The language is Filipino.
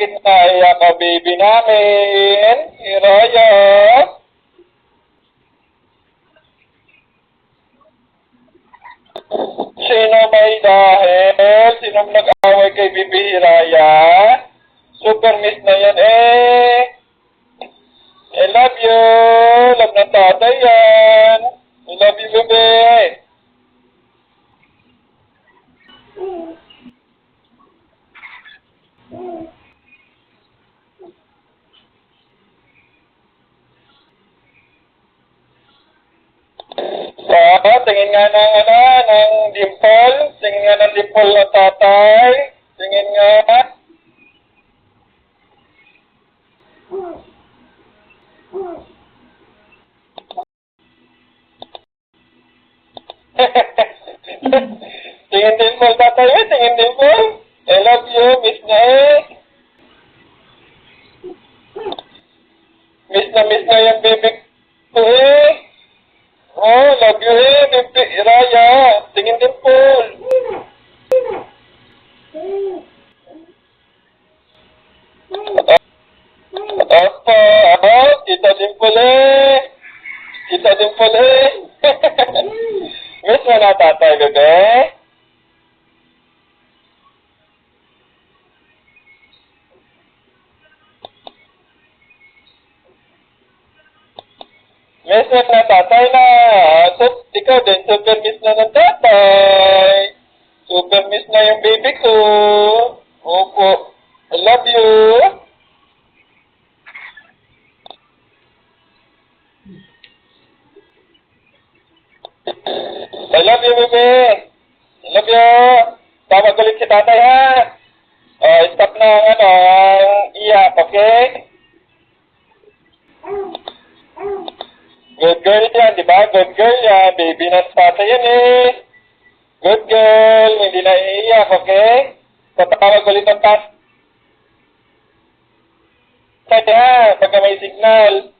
Bakit naiyak ka, baby namin? Hiraya? Sino may dahil? Sinong nag-away kay Bibi Hiraya? Super miss na yan eh. I love you. Love ng tatay yan. I love you, bebe. So, tingin nga ng dimple. Tingin nga ng dimple ng tatay. Tingin nga. Tingin dimple tatay eh. Tingin dimple. I love you. Miss na eh. Miss na yung baby ko eh. Oh, love you eh, Bibi Raya. Tingin dimple. Apa? Kita dimple eh. Kita dimple eh. Miss mo na tatay, bebe? Miss mo na tatay na. So, ikaw din, super miss na ng tatay. Super miss na yung baby ko. Opo. I love you. I love you, bebe. I love you. Tawag ulit si tatay, ha? Stop na ang iyak, okay? Good girl yan, di ba? Good girl yan. Baby na tatay yan eh. Good girl. Hindi na iiyak, okay? Tatawag ulit ang tatay, ha? Pagka may signal.